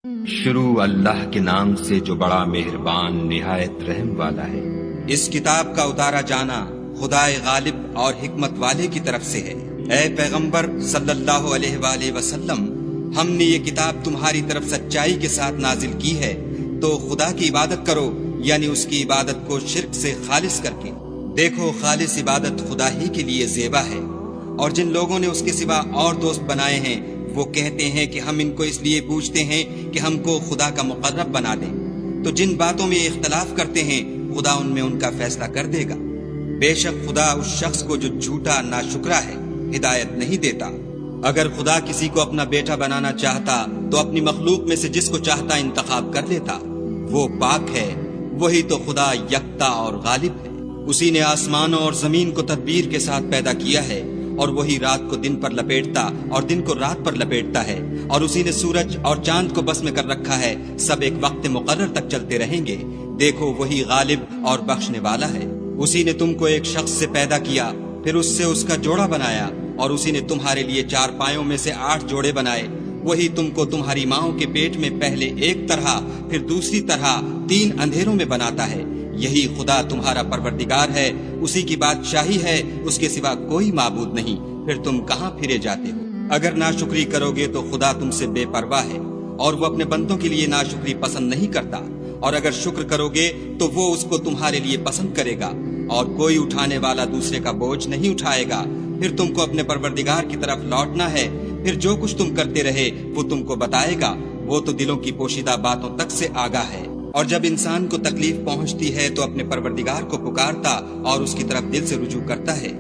شروع اللہ کے نام سے جو بڑا مہربان نہایت رحم والا ہے۔ اس کتاب کا اتارا جانا خدائے غالب اور حکمت والے کی طرف سے ہے۔ اے پیغمبر صلی اللہ علیہ وآلہ وسلم، ہم نے یہ کتاب تمہاری طرف سچائی کے ساتھ نازل کی ہے، تو خدا کی عبادت کرو، یعنی اس کی عبادت کو شرک سے خالص کر کے۔ دیکھو، خالص عبادت خدا ہی کے لیے زیبا ہے، اور جن لوگوں نے اس کے سوا اور دوست بنائے ہیں وہ کہتے ہیں کہ ہم ان کو اس لیے پوچھتے ہیں کہ ہم کو خدا کا مقرب بنا دیں۔ تو جن باتوں میں اختلاف کرتے ہیں خدا ان میں ان کا فیصلہ کر دے گا۔ بے شک خدا اس شخص کو جو جھوٹا ناشکرا ہے ہدایت نہیں دیتا۔ اگر خدا کسی کو اپنا بیٹا بنانا چاہتا تو اپنی مخلوق میں سے جس کو چاہتا انتخاب کر لیتا۔ وہ پاک ہے، وہی تو خدا یکتا اور غالب ہے۔ اسی نے آسمانوں اور زمین کو تدبیر کے ساتھ پیدا کیا ہے، اور وہی رات کو دن پر لپیٹتا اور دن کو رات پر لپیٹتا ہے، اور اسی نے سورج اور چاند کو بس میں کر رکھا ہے، سب ایک وقت مقرر تک چلتے رہیں گے۔ دیکھو، وہی غالب اور بخشنے والا ہے۔ اسی نے تم کو ایک شخص سے پیدا کیا، پھر اس سے اس کا جوڑا بنایا، اور اسی نے تمہارے لیے 4 پایوں میں سے 8 جوڑے بنائے۔ وہی تم کو تمہاری ماؤں کے پیٹ میں پہلے ایک طرح پھر دوسری طرح 3 اندھیروں میں بناتا ہے۔ یہی خدا تمہارا پروردگار ہے، اسی کی بادشاہی ہے، اس کے سوا کوئی معبود نہیں۔ پھر تم کہاں پھرے جاتے ہو؟ اگر ناشکری کرو گے تو خدا تم سے بے پرواہ ہے، اور وہ اپنے بندوں کے لیے ناشکری پسند نہیں کرتا، اور اگر شکر کرو گے تو وہ اس کو تمہارے لیے پسند کرے گا، اور کوئی اٹھانے والا دوسرے کا بوجھ نہیں اٹھائے گا۔ پھر تم کو اپنے پروردگار کی طرف لوٹنا ہے، پھر جو کچھ تم کرتے رہے وہ تم کو بتائے گا۔ وہ تو دلوں کی پوشیدہ باتوں تک سے آگاہ ہے۔ اور جب انسان کو تکلیف پہنچتی ہے تو اپنے پروردگار کو پکارتا اور اس کی طرف دل سے رجوع کرتا ہے۔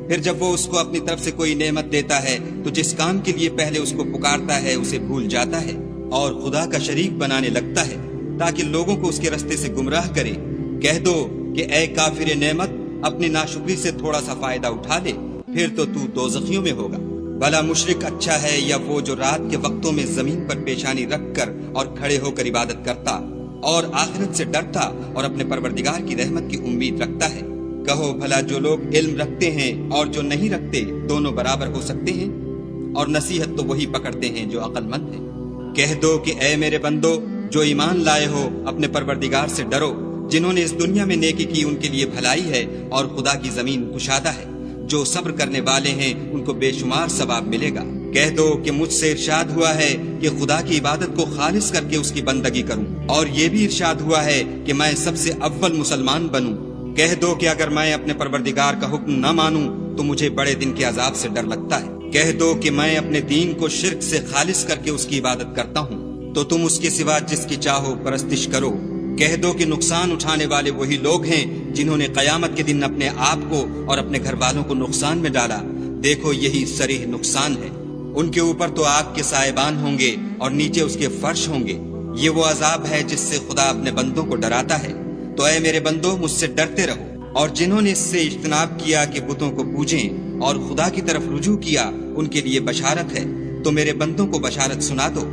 پھر جب وہ اس کو اپنی طرف سے کوئی نعمت دیتا ہے تو جس کام کے لیے پہلے اس کو پکارتا ہے اسے بھول جاتا ہے، اور خدا کا شریک بنانے لگتا ہے تاکہ لوگوں کو اس کے رستے سے گمراہ کرے۔ کہہ دو کہ اے کافر نعمت، اپنی ناشکری سے تھوڑا سا فائدہ اٹھا لے، پھر تو دوزخیوں میں ہوگا۔ بھلا مشرک اچھا ہے یا وہ جو رات کے وقتوں میں زمین پر پیشانی رکھ کر اور کھڑے ہو کر عبادت کرتا اور آخرت سے ڈرتا اور اپنے پروردگار کی رحمت کی امید رکھتا ہے؟ کہو بھلا جو لوگ علم رکھتے ہیں اور جو نہیں رکھتے دونوں برابر ہو سکتے ہیں؟ اور نصیحت تو وہی پکڑتے ہیں جو عقل مند ہیں۔ کہہ دو کہ اے میرے بندو جو ایمان لائے ہو، اپنے پروردگار سے ڈرو۔ جنہوں نے اس دنیا میں نیکی کی ان کے لیے بھلائی ہے، اور خدا کی زمین کشادہ ہے۔ جو صبر کرنے والے ہیں ان کو بے شمار ثواب ملے گا۔ کہہ دو کہ مجھ سے ارشاد ہوا ہے کہ خدا کی عبادت کو خالص کر کے اس کی بندگی کروں، اور یہ بھی ارشاد ہوا ہے کہ میں سب سے اول مسلمان بنوں۔ کہہ دو کہ اگر میں اپنے پروردگار کا حکم نہ مانوں تو مجھے بڑے دن کے عذاب سے ڈر لگتا ہے۔ کہہ دو کہ میں اپنے دین کو شرک سے خالص کر کے اس کی عبادت کرتا ہوں، تو تم اس کے سوا جس کی چاہو پرستش کرو۔ کہہ دو کہ نقصان اٹھانے والے وہی لوگ ہیں جنہوں نے قیامت کے دن اپنے آپ کو اور اپنے گھر والوں کو نقصان میں ڈالا۔ دیکھو، یہی صریح نقصان ہے۔ ان کے اوپر تو آگ کے سائبان ہوں گے اور نیچے اس کے فرش ہوں گے۔ یہ وہ عذاب ہے جس سے خدا اپنے بندوں کو ڈراتا ہے۔ تو اے میرے بندو، مجھ سے ڈرتے رہو، اور جنہوں نے اس سے اجتناب کیا کہ بتوں کو پوجیں اور خدا کی طرف رجوع کیا ان کے لیے بشارت ہے۔ تو میرے بندوں کو بشارت سنا دو۔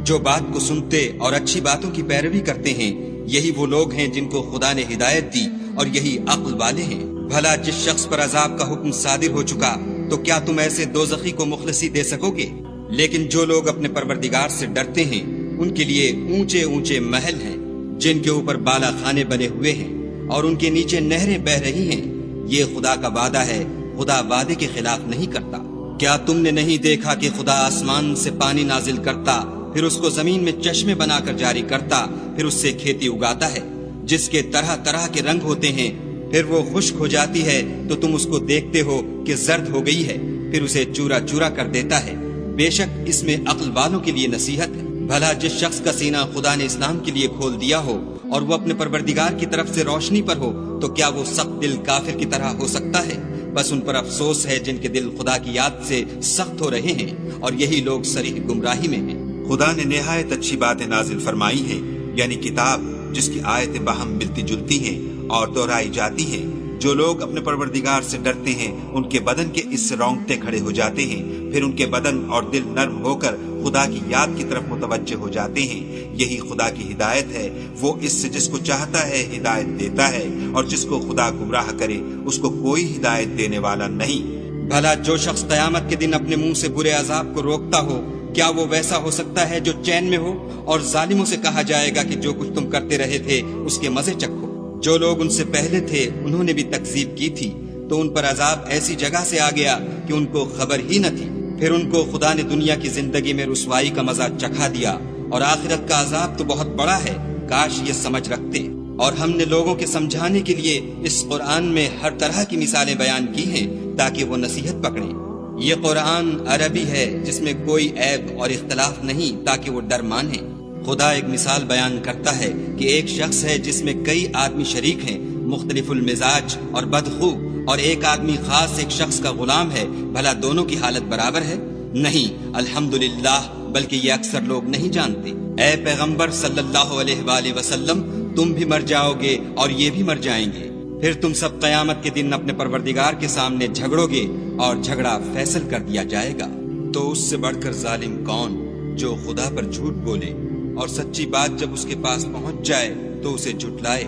جو بات کو سنتے اور اچھی باتوں کی پیروی کرتے ہیں، یہی وہ لوگ ہیں جن کو خدا نے ہدایت دی، اور یہی عقل والے ہیں۔ بھلا جس شخص پر عذاب کا حکم صادر ہو چکا، تو کیا تم ایسے دوزخی کو مخلصی دے سکو گے؟ لیکن جو لوگ اپنے پروردگار سے ڈرتے ہیں ان کے لیے اونچے اونچے محل ہیں، جن کے اوپر بالا خانے بنے ہوئے ہیں، اور ان کے نیچے نہریں بہہ رہی ہیں۔ یہ خدا کا وعدہ ہے، خدا وعدے کے خلاف نہیں کرتا۔ کیا تم نے نہیں دیکھا کہ خدا آسمان سے پانی نازل کرتا، پھر اس کو زمین میں چشمے بنا کر جاری کرتا، پھر اس سے کھیتی اگاتا ہے جس کے طرح طرح کے رنگ ہوتے ہیں، پھر وہ خشک ہو جاتی ہے تو تم اس کو دیکھتے ہو کہ زرد ہو گئی ہے، پھر اسے چورا چورا کر دیتا ہے۔ بے شک اس میں عقل والوں کے لیے نصیحت ہے۔ بھلا جس شخص کا سینہ خدا نے اسلام کے لیے کھول دیا ہو اور وہ اپنے پروردگار کی طرف سے روشنی پر ہو، تو کیا وہ سخت دل کافر کی طرح ہو سکتا ہے؟ بس ان پر افسوس ہے جن کے دل خدا کی یاد سے سخت ہو رہے ہیں، اور یہی لوگ صریح گمراہی میں ہیں۔ خدا نے نہایت اچھی باتیں نازل فرمائی ہیں، یعنی کتاب جس کی آیتیں باہم ملتی جلتی ہیں اور دہرائی جاتی ہیں۔ جو لوگ اپنے پروردگار سے ڈرتے ہیں ان کے بدن کے اس سے رونگٹے کھڑے ہو جاتے ہیں، پھر ان کے بدن اور دل نرم ہو کر خدا کی یاد کی طرف متوجہ ہو جاتے ہیں۔ یہی خدا کی ہدایت ہے، وہ اس سے جس کو چاہتا ہے ہدایت دیتا ہے، اور جس کو خدا گمراہ کرے اس کو کوئی ہدایت دینے والا نہیں۔ بھلا جو شخص قیامت کے دن اپنے منہ سے برے عذاب کو روکتا ہو کیا وہ ویسا ہو سکتا ہے جو چین میں ہو؟ اور ظالموں سے کہا جائے گا کہ جو کچھ تم کرتے رہے تھے اس کے مزے چکھو۔ جو لوگ ان سے پہلے تھے انہوں نے بھی تکذیب کی تھی، تو ان پر عذاب ایسی جگہ سے آ گیا کہ ان کو خبر ہی نہ تھی۔ پھر ان کو خدا نے دنیا کی زندگی میں رسوائی کا مزہ چکھا دیا، اور آخرت کا عذاب تو بہت بڑا ہے، کاش یہ سمجھ رکھتے۔ اور ہم نے لوگوں کے سمجھانے کے لیے اس قرآن میں ہر طرح کی مثالیں بیان کی ہیں تاکہ وہ نصیحت پکڑیں۔ یہ قرآن عربی ہے جس میں کوئی عیب اور اختلاف نہیں تاکہ وہ ڈر مانیں۔ خدا ایک مثال بیان کرتا ہے کہ ایک شخص ہے جس میں کئی آدمی شریک ہیں، مختلف المزاج اور بدخو، اور ایک آدمی خاص ایک شخص کا غلام ہے، بھلا دونوں کی حالت برابر ہے؟ نہیں، الحمدللہ، بلکہ یہ اکثر لوگ نہیں جانتے۔ اے پیغمبر صلی اللہ علیہ وآلہ وسلم، تم بھی مر جاؤ گے اور یہ بھی مر جائیں گے، پھر تم سب قیامت کے دن اپنے پروردگار کے سامنے جھگڑو گے اور جھگڑا فیصل کر دیا جائے گا۔ تو اس سے بڑھ کر ظالم کون جو خدا پر جھوٹ بولے اور سچی بات جب اس کے پاس پہنچ جائے تو اسے جھٹلائے؟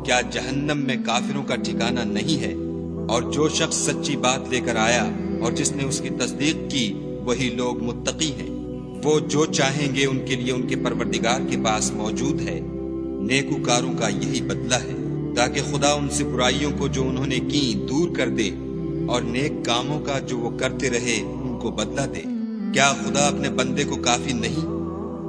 کیا جہنم میں کافروں کا ٹھکانہ نہیں ہے؟ اور جو شخص سچی بات لے کر آیا اور جس نے اس کی تصدیق کی، وہی لوگ متقی ہیں۔ وہ جو چاہیں گے ان کے لیے ان کے پروردگار کے پاس موجود ہے۔ نیکوکاروں کا یہی بدلہ ہے، تاکہ خدا ان سے برائیوں کو جو انہوں نے کی دور کر دے، اور نیک کاموں کا جو وہ کرتے رہے ان کو بدلہ دے۔ کیا خدا اپنے بندے کو کافی نہیں؟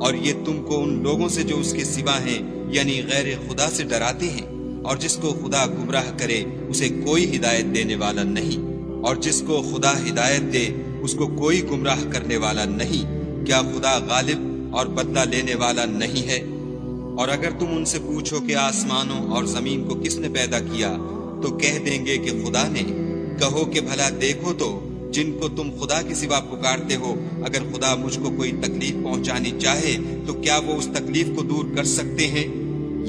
اور یہ تم کو ان لوگوں سے جو اس کے سوا ہیں یعنی غیر خدا سے ڈراتے ہیں، اور جس کو خدا گمراہ کرے اسے کوئی ہدایت دینے والا نہیں، اور جس کو خدا ہدایت دے اس کو کوئی گمراہ کرنے والا نہیں۔ کیا خدا غالب اور بدلہ لینے والا نہیں ہے؟ اور اگر تم ان سے پوچھو کہ آسمانوں اور زمین کو کس نے پیدا کیا، تو کہہ دیں گے کہ خدا نے۔ کہو کہ بھلا دیکھو تو جن کو تم خدا کے سوا پکارتے ہو، اگر خدا مجھ کو کوئی تکلیف پہنچانی چاہے تو کیا وہ اس تکلیف کو دور کر سکتے ہیں؟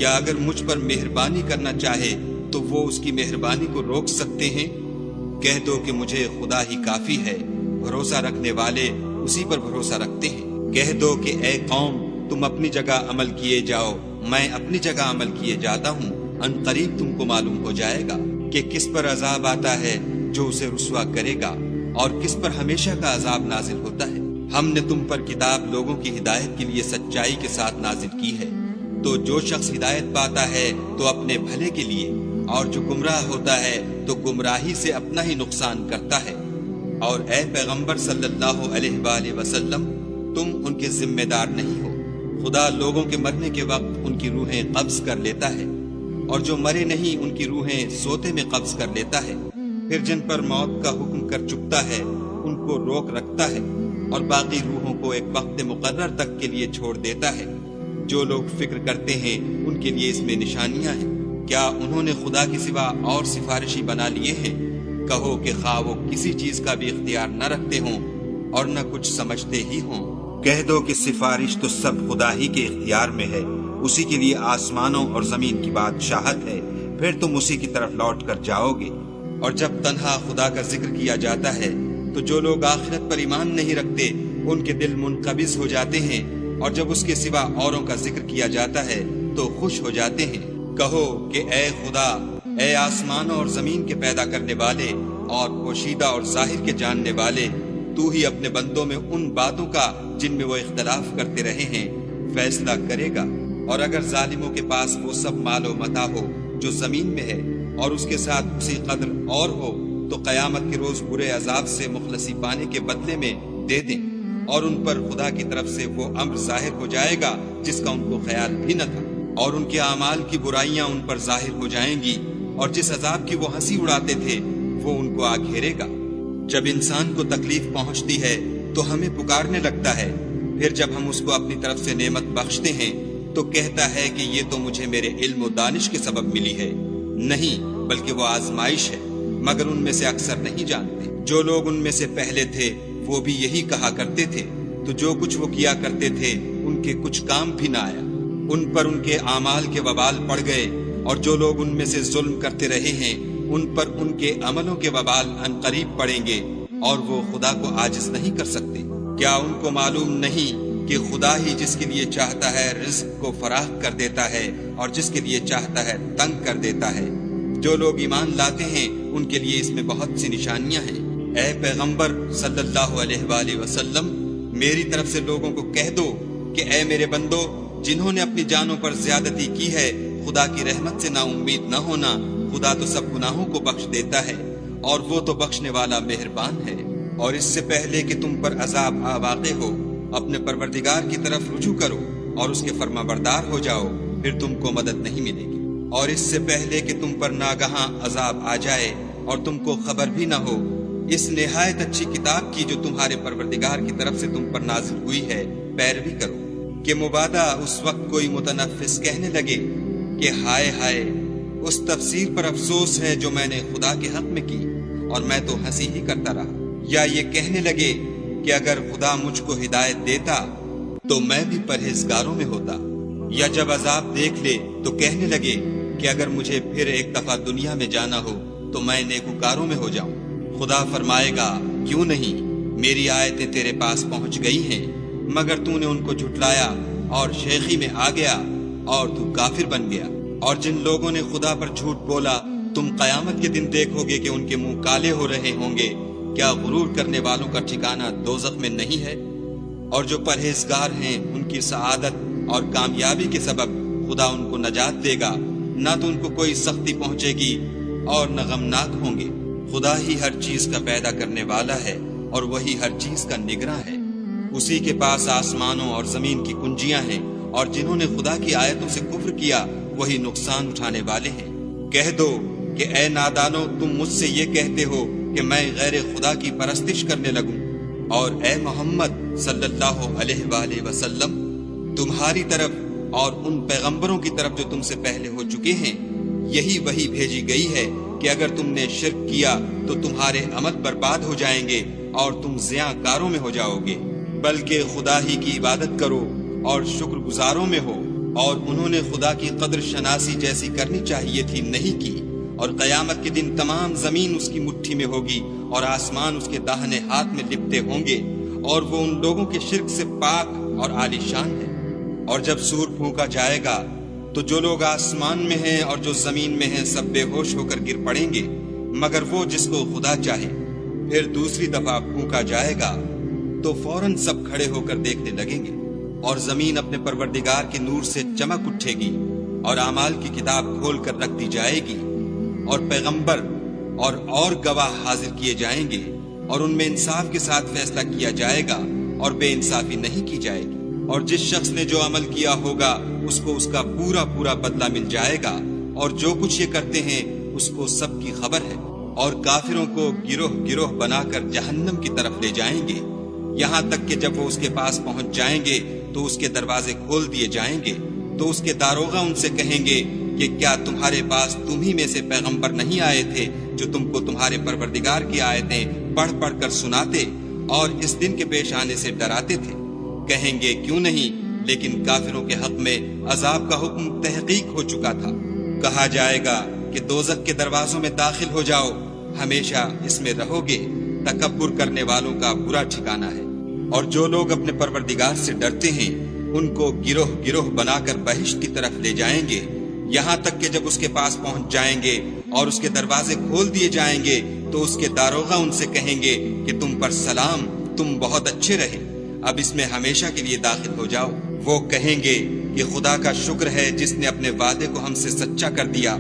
یا اگر مجھ پر مہربانی کرنا چاہے تو وہ اس کی مہربانی کو روک سکتے ہیں؟ کہہ دو کہ مجھے خدا ہی کافی ہے، بھروسہ رکھنے والے اسی پر بھروسہ رکھتے ہیں۔ کہہ دو کہ اے قوم، تم اپنی جگہ عمل کیے جاؤ، میں اپنی جگہ عمل کیے جاتا ہوں، ان قریب تم کو معلوم ہو جائے گا کہ کس پر عذاب آتا ہے جو اسے رسوا کرے گا، اور کس پر ہمیشہ کا عذاب نازل ہوتا ہے۔ ہم نے تم پر کتاب لوگوں کی ہدایت کے لیے سچائی کے ساتھ نازل کی ہے، تو جو شخص ہدایت پاتا ہے تو اپنے بھلے کے لیے، اور جو گمراہ ہوتا ہے تو گمراہی سے اپنا ہی نقصان کرتا ہے۔ اور اے پیغمبر صلی اللہ علیہ وآلہ وسلم، تم ان کے ذمہ دار نہیں ہو۔ خدا لوگوں کے مرنے کے وقت ان کی روحیں قبض کر لیتا ہے، اور جو مرے نہیں ان کی روحیں سوتے میں قبض کر لیتا ہے، پھر جن پر موت کا حکم کر چکتا ہے ان کو روک رکھتا ہے، اور باقی روحوں کو ایک وقت مقرر تک کے لیے چھوڑ دیتا ہے۔ جو لوگ فکر کرتے ہیں ان کے لیے اس میں نشانیاں ہیں۔ کیا انہوں نے خدا کے سوا اور سفارشی بنا لیے ہیں؟ کہو کہ خواہ وہ کسی چیز کا بھی اختیار نہ رکھتے ہوں اور نہ کچھ سمجھتے ہی ہوں۔ کہہ دو کہ سفارش تو سب خدا ہی کے اختیار میں ہے، اسی کے لیے آسمانوں اور زمین کی بادشاہت ہے، پھر تم اسی کی طرف لوٹ کر جاؤ گے۔ اور جب تنہا خدا کا ذکر کیا جاتا ہے تو جو لوگ آخرت پر ایمان نہیں رکھتے ان کے دل منقبض ہو جاتے ہیں، اور جب اس کے سوا اوروں کا ذکر کیا جاتا ہے تو خوش ہو جاتے ہیں۔ کہو کہ اے خدا، اے آسمانوں اور زمین کے پیدا کرنے والے اور پوشیدہ اور ظاہر کے جاننے والے، تو ہی اپنے بندوں میں ان باتوں کا جن میں وہ اختلاف کرتے رہے ہیں فیصلہ کرے گا۔ اور اگر ظالموں کے پاس وہ سب مال و متاع ہو جو زمین میں ہے، اور اس کے ساتھ اسی قدر اور ہو، تو قیامت کے روز برے عذاب سے مخلصی پانے کے بدلے میں دے دیں، اور ان پر خدا کی طرف سے وہ امر ظاہر ہو جائے گا جس کا ان کو خیال بھی نہ تھا، اور ان کے اعمال کی برائیاں ان پر ظاہر ہو جائیں گی، اور جس عذاب کی وہ ہنسی اڑاتے تھے وہ ان کو آ گھیرے گا۔ جب انسان کو تکلیف پہنچتی ہے تو ہمیں پکارنے لگتا ہے، پھر جب ہم اس کو اپنی طرف سے نعمت بخشتے ہیں تو کہتا ہے کہ یہ تو مجھے میرے علم و دانش کے سبب ملی ہے۔ نہیں، بلکہ وہ آزمائش ہے، مگر ان میں سے اکثر نہیں جانتے۔ جو لوگ ان میں سے پہلے تھے وہ بھی یہی کہا کرتے تھے، تو جو کچھ وہ کیا کرتے تھے ان کے کچھ کام بھی نہ آیا، ان پر ان کے اعمال کے وبال پڑ گئے، اور جو لوگ ان میں سے ظلم کرتے رہے ہیں ان پر ان کے عملوں کے وبال عنقریب پڑیں گے، اور وہ خدا کو عاجز نہیں کر سکتے۔ کیا ان کو معلوم نہیں کہ خدا ہی جس کے لیے چاہتا ہے رزق کو فراخ کر دیتا ہے، اور جس کے لیے چاہتا ہے تنگ کر دیتا ہے؟ جو لوگ ایمان لاتے ہیں ان کے لیے اس میں بہت سی نشانیاں ہیں۔ اے پیغمبر صلی اللہ علیہ وآلہ وسلم، میری طرف سے لوگوں کو کہہ دو کہ اے میرے بندو، جنہوں نے اپنی جانوں پر زیادتی کی ہے، خدا کی رحمت سے نا امید نہ ہونا۔ خدا تو سب گناہوں کو بخش دیتا ہے اور وہ تو بخشنے والا مہربان ہے۔ اور اس سے پہلے کہ تم پر عذاب آ واقع ہو، اپنے پروردگار کی طرف رجوع کرو اور اس کے فرما بردار ہو جاؤ، پھر تم کو مدد نہیں ملے گی۔ اور اس سے پہلے کہ تم پر ناگہاں عذاب آ جائے اور تم کو خبر بھی نہ ہو، اس نہایت اچھی کتاب کی جو تمہارے پروردگار کی طرف سے تم پر نازل ہوئی ہے پیروی کرو، کہ مبادا اس وقت کوئی متنفس کہنے لگے کہ ہائے ہائے، اس تفسیر پر افسوس ہے جو میں نے خدا کے حق میں کی اور میں تو ہنسی ہی کرتا رہا، یا یہ کہنے لگے کہ اگر خدا مجھ کو ہدایت دیتا تو میں بھی پرہیزگاروں میں ہوتا، یا جب عذاب دیکھ لے تو کہنے لگے کہ اگر مجھے پھر ایک دفعہ دنیا میں جانا ہو تو میں نیکوکاروں میں ہو جاؤں۔ خدا فرمائے گا، کیوں نہیں، میری آیتیں تیرے پاس پہنچ گئی ہیں، مگر تو نے ان کو جھٹلایا اور شیخی میں آ گیا اور تو کافر بن گیا۔ اور جن لوگوں نے خدا پر جھوٹ بولا، تم قیامت کے دن دیکھو گے کہ ان کے منہ کالے ہو رہے ہوں گے۔ کیا غرور کرنے والوں کا ٹھکانہ دوزخ میں نہیں ہے؟ اور جو پرہیزگار ہیں ان کی سعادت اور کامیابی کے سبب خدا ان کو نجات دے گا، نہ تو ان کو کوئی سختی پہنچے گی اور نہ غمناک ہوں گے۔ خدا ہی ہر چیز کا پیدا کرنے والا ہے اور وہی ہر چیز کا نگراں ہے۔ اسی کے پاس آسمانوں اور زمین کی کنجیاں ہیں، اور جنہوں نے خدا کی آیتوں سے کفر کیا وہی نقصان اٹھانے والے ہیں۔ کہہ دو کہ اے نادانو، تم مجھ سے یہ کہتے ہو کہ میں غیر خدا کی پرستش کرنے لگوں، اور اے محمد صلی اللہ علیہ وآلہ وسلم، تمہاری طرف اور ان پیغمبروں کی طرف جو تم سے پہلے ہو چکے ہیں یہی وحی بھیجی گئی ہے کہ اگر تم نے شرک کیا تو تمہارے عمل برباد ہو جائیں گے اور تم زیاں کاروں میں ہو جاؤ گے، بلکہ خدا ہی کی عبادت کرو اور شکر گزاروں میں ہو۔ اور انہوں نے خدا کی قدر شناسی جیسی کرنی چاہیے تھی، نہیں کی، اور قیامت کے دن تمام زمین اس کی مٹھی میں ہوگی اور آسمان اس کے داہنے ہاتھ میں لپٹے ہوں گے، اور وہ ان لوگوں کے شرک سے پاک اور عالی شان ہے۔ اور جب سور پھونکا جائے گا تو جو لوگ آسمان میں ہیں اور جو زمین میں ہیں سب بے ہوش ہو کر گر پڑیں گے، مگر وہ جس کو خدا چاہے۔ پھر دوسری دفعہ پھونکا جائے گا تو فوراً سب کھڑے ہو کر دیکھنے لگیں گے، اور زمین اپنے پروردگار کے نور سے چمک اٹھے گی، اور اعمال کی کتاب کھول کر رکھ دی جائے گی، اور پیغمبر اور گواہ حاضر کیے جائیں گے، اور ان میں انصاف کے ساتھ فیصلہ کیا جائے گا اور بے انصافی نہیں کی جائے گی۔ اور جس شخص نے جو عمل کیا ہوگا اس کو اس کا پورا پورا بدلہ مل جائے گا، اور جو کچھ یہ کرتے ہیں اس کو سب کی خبر ہے۔ اور کافروں کو گروہ گروہ بنا کر جہنم کی طرف لے جائیں گے، یہاں تک کہ جب وہ اس کے پاس پہنچ جائیں گے تو اس کے دروازے کھول دیے جائیں گے، تو اس کے داروغہ ان سے کہیں گے کہ کیا تمہارے پاس تم ہی میں سے پیغمبر نہیں آئے تھے جو تم کو تمہارے پروردگار کی آیتیں پڑھ پڑھ کر سناتے اور اس دن کے پیش آنے سے ڈراتے تھے؟ کہیں گے کیوں نہیں، لیکن کافروں کے حق میں عذاب کا حکم تحقیق ہو چکا تھا۔ کہا جائے گا کہ دوزخ کے دروازوں میں داخل ہو جاؤ، ہمیشہ اس میں رہو گے، تکبر کرنے والوں کا برا ٹھکانہ ہے۔ اور جو لوگ اپنے پروردگار سے ڈرتے ہیں ان کو گروہ گروہ بنا کر بہشت کی طرف لے جائیں گے، یہاں تک کہ جب اس کے پاس پہنچ جائیں گے اور اس کے دروازے کھول دیے جائیں گے تو اس کے داروغہ ان سے کہیں گے کہ تم پر سلام، تم بہت اچھے رہے، اب اس میں ہمیشہ کے لیے داخل ہو جاؤ۔ وہ کہیں گے کہ خدا کا شکر ہے جس نے اپنے وعدے کو ہم سے سچا کر دیا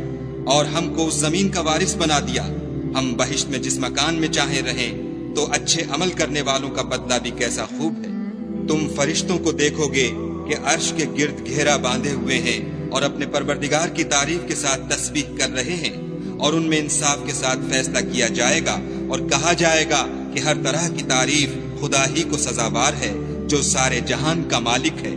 اور ہم کو اس زمین کا وارث بنا دیا، ہم بہشت میں جس مکان میں چاہیں رہیں، تو اچھے عمل کرنے والوں کا بدلہ بھی کیسا خوب ہے۔ تم فرشتوں کو دیکھو گے کہ عرش کے گرد گھیرا باندھے ہوئے ہیں اور اپنے پروردگار کی تعریف کے ساتھ تسبیح کر رہے ہیں، اور ان میں انصاف کے ساتھ فیصلہ کیا جائے گا، اور کہا جائے گا کہ ہر طرح کی تعریف خدا ہی کو سزاوار ہے جو سارے جہان کا مالک ہے۔